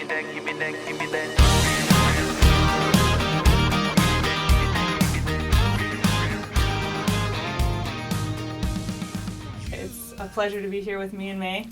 It's a pleasure to be here with Me and Mae.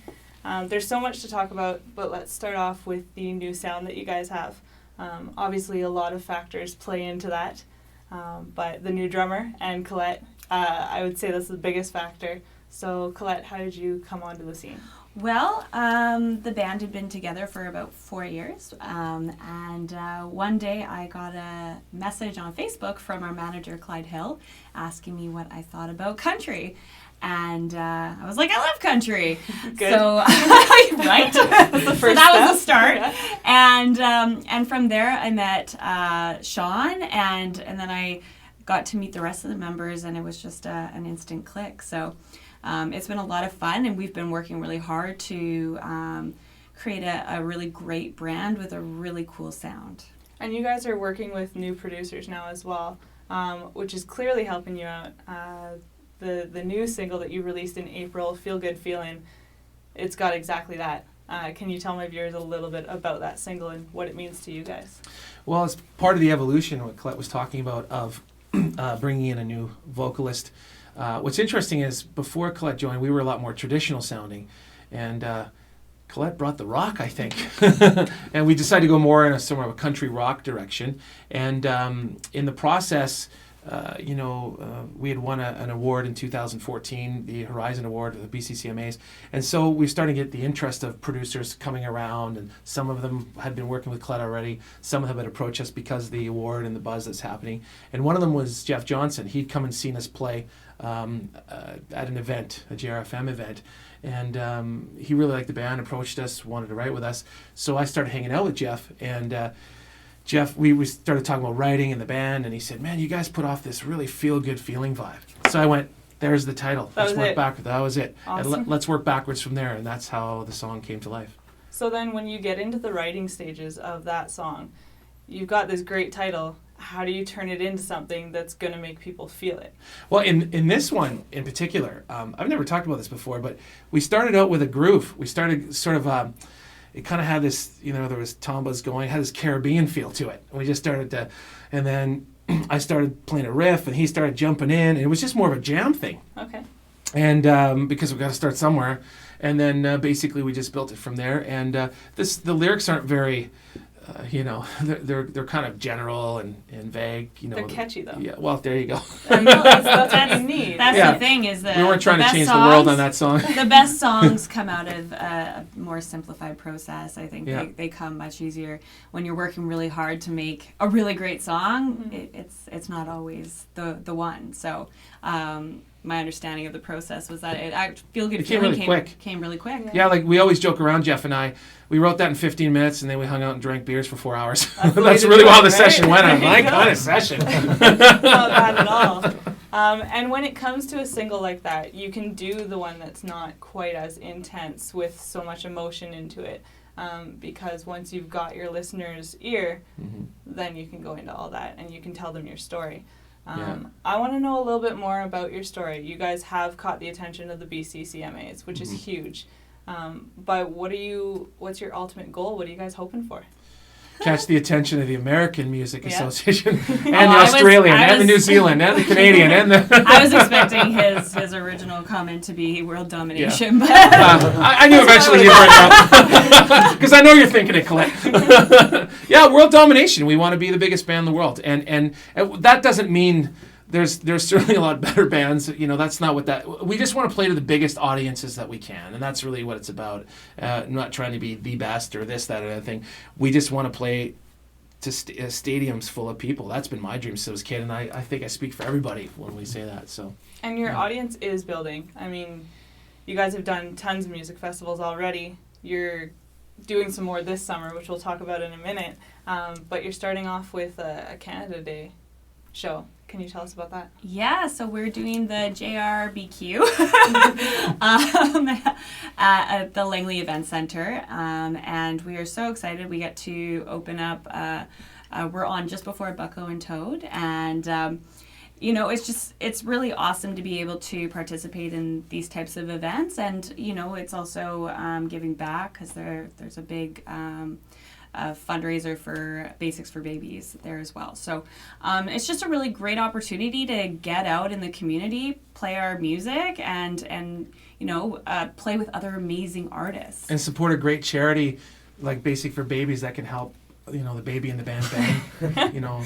There's so much to talk about, but let's start off with the new sound that you guys have. Obviously, a lot of factors play into that, but the new drummer and Colette, I would say that's the biggest factor. So, Colette, how did you come onto the scene? Well, the band had been together for about 4 years, and one day I got a message on Facebook from our manager, Clyde Hill, asking me what I thought about country. And I was like, I love country. Good. So, right? So that was the start. Yeah. And from there I met Sean, and then I got to meet the rest of the members, and it was just an instant click. So it's been a lot of fun, and we've been working really hard to create a really great brand with a really cool sound. And you guys are working with new producers now as well, which is clearly helping you out. The new single that you released in April, Good Feelin, it's got exactly that. Can you tell my viewers a little bit about that single and what it means to you guys? Well, it's part of the evolution, what Colette was talking about, of bringing in a new vocalist. What's interesting is before Colette joined, we were a lot more traditional sounding, and Colette brought the rock, I think. And we decided to go more in a sort of a country rock direction. And in the process, we had won an award in 2014, the Horizon Award of the BCCMAs, and so we started to get the interest of producers coming around, and some of them had been working with Colette already, some of them had approached us because of the award and the buzz that's happening, and one of them was Jeff Johnson. He'd come and seen us play at an event, a JRFM event, and he really liked the band, approached us, wanted to write with us, so I started hanging out with Jeff, and Jeff, we started talking about writing in the band, and he said, man, you guys put off this really feel-good feeling vibe. So I went, there's the title. Let's work backwards. That was it. Awesome. And let's work backwards from there, and that's how the song came to life. So then when you get into the writing stages of that song, you've got this great title. How do you turn it into something that's going to make people feel it? Well, in this one in particular, I've never talked about this before, but we started out with a groove. We started sort of... it kind of had this, there was tombas going, had this Caribbean feel to it. And we just started to, and then I started playing a riff, and he started jumping in, and it was just more of a jam thing. Okay. And because we've got to start somewhere, and then basically we just built it from there. And the lyrics aren't very, they're kind of general and vague. They're catchy though. Yeah. Well, there you go. I know, that's what you need. That's the thing is that we weren't trying to change songs, the world on that song. The best songs come out of a more simplified process. I think they come much easier when you're working really hard to make a really great song. Mm-hmm. It's not always the one. So my understanding of the process was that Good Feeling came really quick. Yeah, like we always joke around, Jeff and I. We wrote that in 15 minutes, and then we hung out and drank beers for 4 hours. That's really how the session went. My kind of session. Not bad at all. And when it comes to a single like that, you can do the one that's not quite as intense with so much emotion into it. Because once you've got your listener's ear, then you can go into all that and you can tell them your story. I want to know a little bit more about your story. You guys have caught the attention of the BCCMAs, which is huge. But what's your ultimate goal? What are you guys hoping for? Catch the attention of the American Music Association and the Australian and the New Zealand and the Canadian and the... I was expecting his original comment to be world domination, but... I knew eventually you'd bring it up. Because I know you're thinking it, Colette. Yeah, world domination. We want to be the biggest band in the world. And that doesn't mean... There's certainly a lot better bands. That's not what that... We just want to play to the biggest audiences that we can, and that's really what it's about. Not trying to be the best or this, that, or the other thing. We just want to play to stadiums full of people. That's been my dream since I was a kid, and I think I speak for everybody when we say that. So. And your audience is building. I mean, you guys have done tons of music festivals already. You're doing some more this summer, which we'll talk about in a minute. But you're starting off with a Canada Day show. Can you tell us about that? Yeah, so we're doing the JRBQ at the Langley Event Center, and we are so excited. We get to open up, we're on just before Bucko and Toad, and it's really awesome to be able to participate in these types of events, and it's also giving back, because there's a big fundraiser for Basics for Babies there as well. So it's just a really great opportunity to get out in the community, play our music, and play with other amazing artists. And support a great charity like Basic for Babies that can help the baby in the band bang,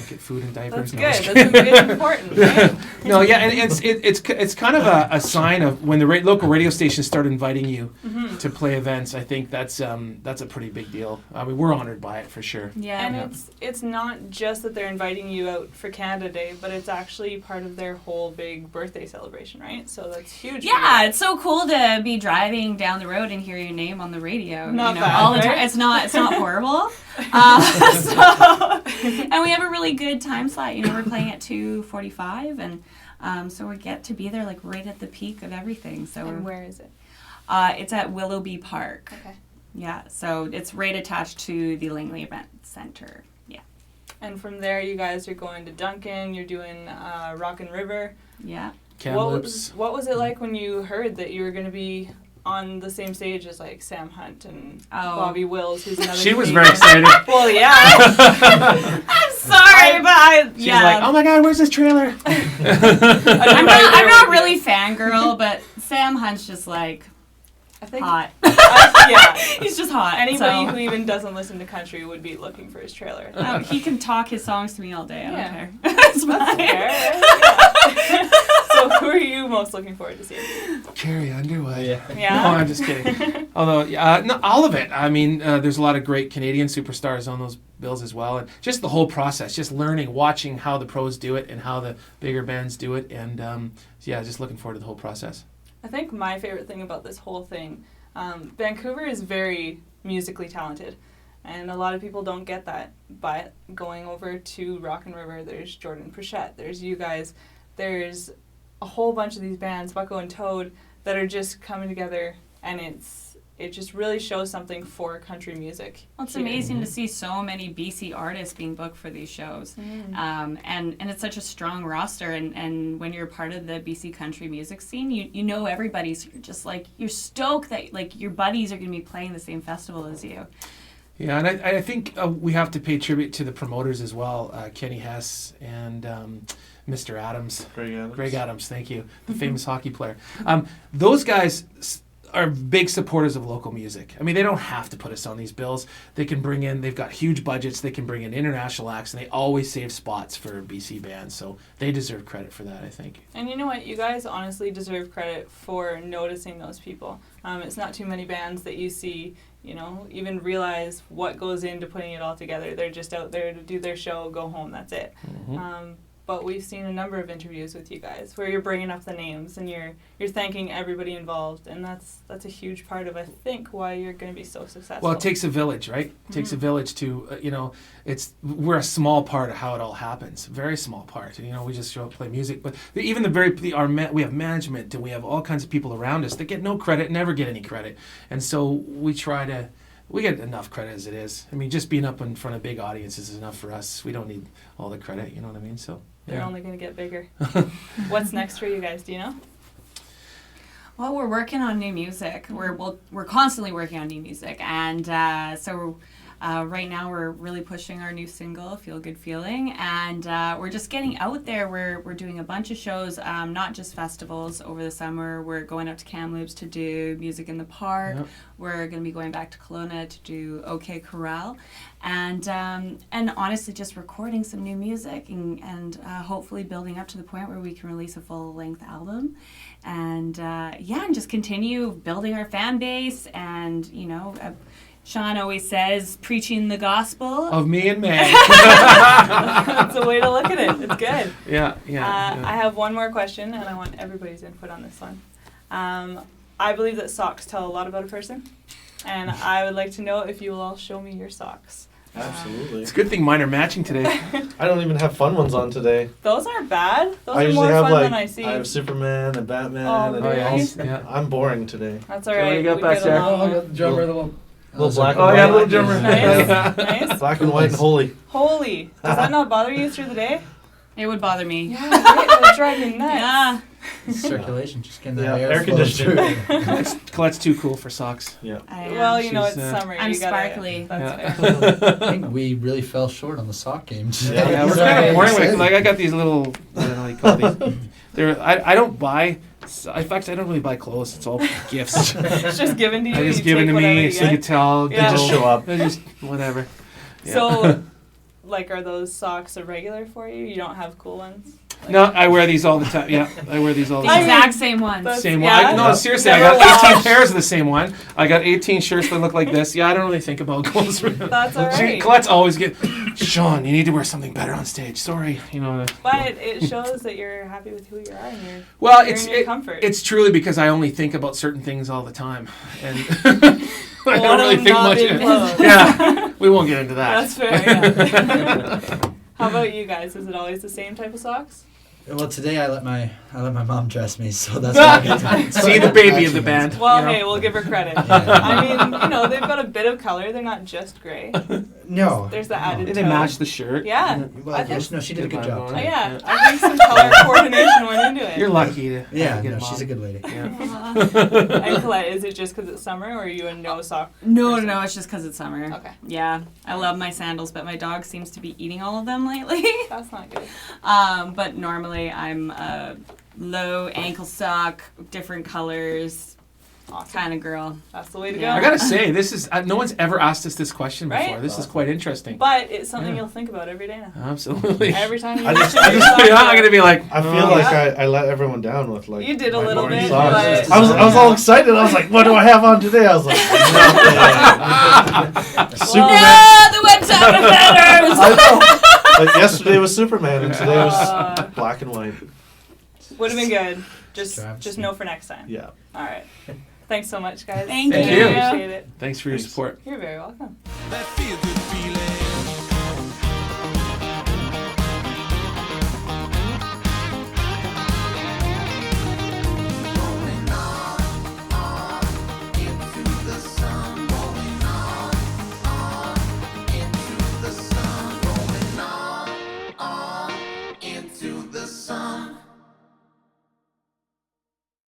get food and diapers. That's good. That's important, right? No, yeah, and it's kind of a sign of when the local radio stations start inviting you to play events. I think that's a pretty big deal. I mean, we're honored by it for sure. Yeah, and it's not just that they're inviting you out for Canada Day, but it's actually part of their whole big birthday celebration, right? So that's huge. Yeah, it's so cool to be driving down the road and hear your name on the radio. Not bad, all the right? time. It's not horrible. And we have a really good time slot. We're playing at 2:45, and so we get to be there like right at the peak of everything. So And where is it? It's at Willoughby Park. Okay. Yeah, so it's right attached to the Langley Event Center. Yeah. And from there, you guys are going to Duncan. You're doing Rockin' River. Yeah. Kamloops. What was it like when you heard that you were going to be on the same stage as like Sam Hunt and Bobby Wills, who's another? She was Canadian? very excited. Well, yeah. I'm sorry, but She's like, "Oh my God, where's this trailer?" I'm not really fangirl, but Sam Hunt's just like I think hot. yeah. He's just hot. Anybody so. who even doesn't listen to country would be looking for his trailer. He can talk his songs to me all day. I don't Yeah. care. It's That's fine. fair. Yeah. So who are you most looking forward to seeing? Carrie Underwood. Yeah. No, I'm just kidding. Although, no, all of it. I mean, there's a lot of great Canadian superstars on those bills as well, and just the whole process, just learning, watching how the pros do it and how the bigger bands do it, and just looking forward to the whole process. I think my favorite thing about this whole thing, Vancouver is very musically talented, and a lot of people don't get that. But going over to Rockin' River, there's Jordan Pritchett, there's you guys, there's a whole bunch of these bands, Bucko and Toad, that are just coming together, and it just really shows something for country music. Well, it's here. amazing to see so many BC artists being booked for these shows. And it's such a strong roster, and when you're part of the BC country music scene, you know everybody, so you're just like, you're stoked that like your buddies are going to be playing the same festival as you. Yeah, and I think we have to pay tribute to the promoters as well, Kenny Hess and Mr. Adams. Greg Adams, thank you, the famous hockey player. Those guys are big supporters of local music. I mean, they don't have to put us on these bills. They can bring in, they've got huge budgets, they can bring in international acts, and they always save spots for BC bands, so they deserve credit for that, I think. And you know what? You guys honestly deserve credit for noticing those people. It's not too many bands that you see, even realize what goes into putting it all together. They're just out there to do their show, go home, that's it. But we've seen a number of interviews with you guys where you're bringing up the names and you're thanking everybody involved, and that's a huge part of, I think, why you're going to be so successful. Well, it takes a village, right? It takes a village to, we're a small part of how it all happens, very small part. We just show up, play music, but even we have management and we have all kinds of people around us that get no credit, never get any credit, and so we get enough credit as it is. I mean, just being up in front of big audiences is enough for us. We don't need all the credit, you know what I mean? So They're only going to get bigger. What's next for you guys? Do you know? Well, we're working on new music. We're constantly working on new music, and so right now we're really pushing our new single, "Feel Good Feelin," and we're just getting out there. We're doing a bunch of shows, not just festivals over the summer. We're going out to Kamloops to do Music in the Park. Yep. We're going to be going back to Kelowna to do OK Corral, and honestly, just recording some new music and hopefully building up to the point where we can release a full-length album, and and just continue building our fan base, and Sean always says, preaching the gospel of Me and Mae. That's a way to look at it. It's good. Yeah. I have one more question, and I want everybody's input on this one. I believe that socks tell a lot about a person, and I would like to know if you will all show me your socks. Absolutely. It's a good thing mine are matching today. I don't even have fun ones on today. Those aren't bad. Those I are usually more have fun than I see. I have Superman and Batman. Oh, and really? Yeah. I'm boring today. That's all So what right. do you got We back get there? along. Oh, I got the drummer, the little Black and Oh, white. yeah, little drummer. Nice. Nice. Black and white and holy. Holy. Does that not bother you through the day? It would bother me. Yeah, right? That would drive me nuts. Yeah. Circulation, just getting Yeah, that air air flow conditioning. through. Colette's too cool for socks. Yeah. I, Well, you know, She's, it's summer. I'm you gotta, sparkly. That's Yeah. fair. I think we really fell short on the sock game today. Yeah, we're kind of boring. Like I got these little, I don't know what you call these. I don't buy. In fact, I don't really buy clothes. It's all gifts. It's just given to you. I just you given take to whatever me. you So you get. could tell. Yeah. They just show up. I just whatever. Yeah. So, like, are those socks a regular for you? You don't have cool ones? Like, No, I wear these all the time. Yeah, I wear these all the The I time. mean, exact same ones. that's- Same yeah. one. No, Yeah. seriously, I Never got 18 washed. pairs of the same one. I got 18 shirts that look like this. Yeah, I don't really think about clothes. That's all right. Colette's always Sean, you need to wear something better on stage. Sorry, you know. But it shows that you're happy with who you are and you're, Well, you're in your comfort. it's truly because I only think about certain things all the time, and I One don't of really them think not much. being clothes. Yeah, we won't get into that. That's fair, yeah. How about you guys? Is it always the same type of socks? Well, today I let my mom dress me, so that's not good. See the baby of the band. Well, you know? hey, we'll give her credit. Yeah. I mean, you know, they've got a bit of color. They're not just gray. No. There's the no. added Did they tone. match the shirt? Yeah. Well, I think- yes, no, she did a good job. Oh, today. yeah. I think some color coordination went into it. You're lucky to. Yeah, have a good no, mom. she's a good lady. Yeah. And Colette, is it just because it's summer, or are you a no sock? No, person? no, it's just because it's summer. Okay. Yeah, I love my sandals, but my dog seems to be eating all of them lately. That's not good. But normally I'm a low ankle sock, different colors Awesome. kind of girl. That's the way to Yeah. I go. gotta say, this is no one's ever asked us this question before. Right? This is quite interesting. But it's something Yeah. you'll think about every day now. Absolutely. Every time you I reach just- in I your just- sock Yeah, I'm drawer. gonna be like. I feel oh. like I let everyone down with like. You did a my little morning bit, socks. but- I was all excited. I was like, "What do I have on today?" I was like, Superman. No, the website offenders! I know. Like yesterday was Superman, and today was Uh, black and white. Would have been good. Just Travesty. know for next time. Yeah. All right. Thanks so much, guys. Thank you. Appreciate it. Thanks for your Thanks. support. You're very welcome. That feel good feeling.